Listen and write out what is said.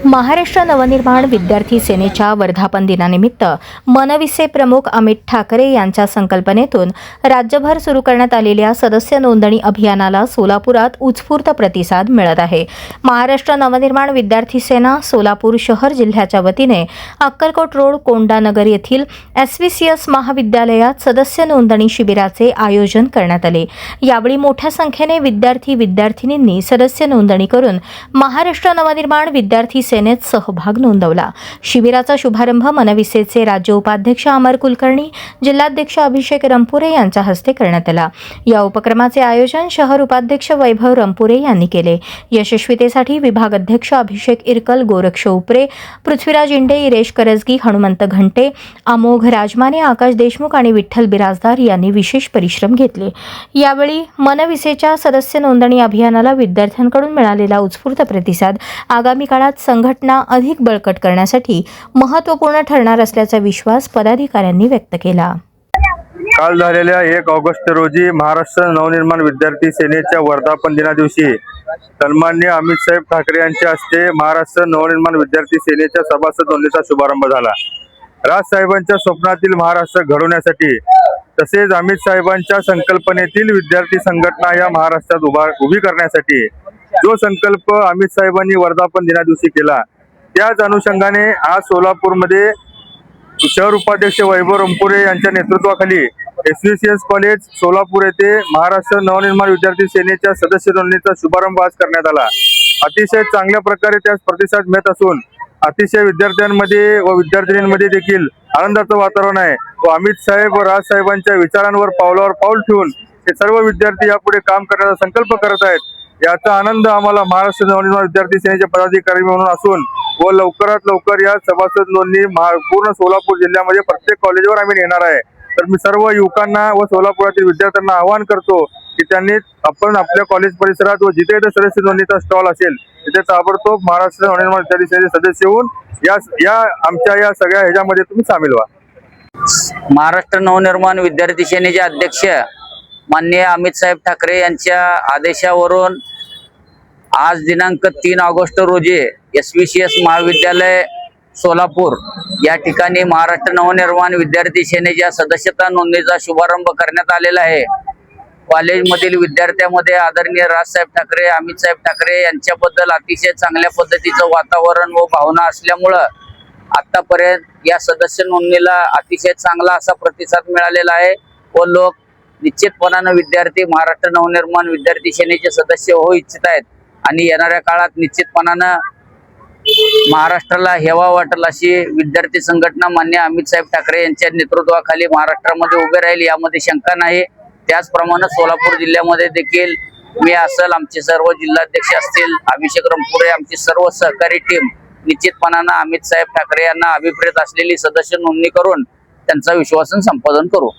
महाराष्ट्र नवनिर्माण विद्यार्थी सेनेच्या वर्धापन दिनानिमित्त मनविसे प्रमुख अमित ठाकरे यांच्या संकल्पनेतून राज्यभर सुरू करण्यात आलेल्या सदस्य नोंदणी अभियानाला सोलापुरात उत्स्फूर्त प्रतिसाद मिळत आहे। महाराष्ट्र नवनिर्माण विद्यार्थी सेना सोलापूर शहर जिल्ह्याच्या वतीने अक्कलकोट रोड कोंडानगर येथील SVCS महाविद्यालयात सदस्य नोंदणी शिबिराचे आयोजन करण्यात आले। यावेळी मोठ्या संख्येने विद्यार्थी-विद्यार्थिनींनी सदस्य नोंदणी करून महाराष्ट्र नवनिर्माण विद्यार्थी सेनेत सहभाग नोंदवला। शिबिराचा शुभारंभ मनविसेचे राज्य उपाध्यक्ष अमर कुलकर्णी, जिल्हाध्यक्ष अभिषेक रंपुरे यांच्या हस्ते करण्यात आला। या उपक्रमाचे आयोजन शहर उपाध्यक्ष वैभव रंपुरे यांनी केले। यशस्वीतेसाठी विभाग अध्यक्ष अभिषेक इरकल, गोरक्ष उपरे, पृथ्वीराज इंडे, इरेश करजगी, हनुमंत घंटे, अमोघ राजमाने, आकाश देशमुख आणि विठ्ठल बिराजदार यांनी विशेष परिश्रम घेतले। यावेळी मनविसेच्या सदस्य नोंदणी अभियानाला विद्यार्थ्यांकडून मिळालेला उत्स्फूर्त प्रतिसाद आगामी काळात संघटना अधिक बळकट करण्यासाठी महत्त्वपूर्ण ठरणार असल्याचा विश्वास पदाधिकाऱ्यांनी व्यक्त केला। काल झालेल्या 1 ऑगस्ट रोजी महाराष्ट्र नवनिर्माण विद्यार्थी सेनेच्या वर्धापन दिना दिवशी सन्माननीय अमित साहेब ठाकरे यांच्या हस्ते महाराष्ट्र नवनिर्माण विद्यार्थी सेनेच्या सभासद नोंदणीचा शुभारंभ झाला। राज साहेबांच्या स्वप्नातील महाराष्ट्र घडवण्यासाठी तसेच अमित साहेबांच्या संकल्पनेतील विद्यार्थी संघटना या महाराष्ट्रात उभी करण्यासाठी जो संकल्प अमित साहेबांनी वर्धापन दिना दिवशी केला, त्याच अनुषंगाने आज सोलापूरमध्ये शहर उपाध्यक्ष वैभव रंपुरे यांच्या नेतृत्वाखाली SVCS कॉलेज सोलापूर येथे महाराष्ट्र नवनिर्माण विद्यार्थी सेनेच्या सदस्य नोंदणीचा शुभारंभ आज करण्यात आला। अतिशय चांगल्या प्रकारे त्यास प्रतिसाद मिळत असून अतिशय विद्यार्थ्यांमध्ये व विद्यार्थिनींमध्ये देखील आनंदाचं वातावरण आहे व अमित साहेब व राज साहेबांच्या विचारांवर पावलावर पाऊल ठेवून हे सर्व विद्यार्थी यापुढे काम करण्याचा संकल्प करत आहेत। याचा आनंद आम्हाला महाराष्ट्र नवनिर्माण विद्यार्थी सेनेचे पदाधिकारी म्हणून असून व लवकरात लवकर या सभासद नोंदणी पूर्ण सोलापूर जिल्ह्यामध्ये प्रत्येक कॉलेजवर आम्ही नेणार आहे। तर मी सर्व युवकांना व सोलापुरातील विद्यार्थ्यांना आवाहन करतो की त्यांनी आपण आपल्या कॉलेज परिसरात व जिथे सदस्य नोंदणीचा स्टॉल असेल तिथे ताबडतोब महाराष्ट्र नवनिर्माण विद्यार्थी सेनेचे सदस्य होऊन आमच्या या सगळ्या ह्याच्यामध्ये तुम्ही सामील व्हा। महाराष्ट्र नवनिर्माण विद्यार्थी सेनेचे अध्यक्ष माननीय अमित साहेब ठाकरे यांच्या आदेशावरून आज दिनांक 3 ऑगस्ट रोजी SVCS महाविद्यालय सोलापूर या ठिकाणी महाराष्ट्र नवनिर्माण विद्यार्थी सेनेच्या सदस्यता नोंदणीचा शुभारंभ करण्यात आलेला आहे। कॉलेजमधील विद्यार्थ्यांमध्ये आदरणीय राजसाहेब ठाकरे, अमित साहेब ठाकरे यांच्याबद्दल अतिशय चांगल्या पद्धतीचं वातावरण व भावना असल्यामुळं आतापर्यंत या सदस्य नोंदणीला अतिशय चांगला असा प्रतिसाद मिळालेला आहे व लोक निश्चितपणाने विद्यार्थी महाराष्ट्र नवनिर्माण विद्यार्थी सेनेचे सदस्य होऊ इच्छित आहेत आणि येणाऱ्या काळात निश्चितपणाने महाराष्ट्राला हेवा वाटेल अशी विद्यार्थी संघटना माननीय अमित साहेब ठाकरे यांच्या नेतृत्वाखाली महाराष्ट्रामध्ये उभे राहील यामध्ये शंका नाही। त्याचप्रमाणे सोलापूर जिल्ह्यामध्ये देखील मी असेल, आमचे सर्व जिल्हाध्यक्ष असतील, अभिषेक रंपुरे, आमची सर्व सहकारी टीम निश्चितपणाने अमित साहेब ठाकरे यांना अभिप्रेत असलेली सदस्य नोंदणी करून त्यांचा विश्वासन संपादन करू।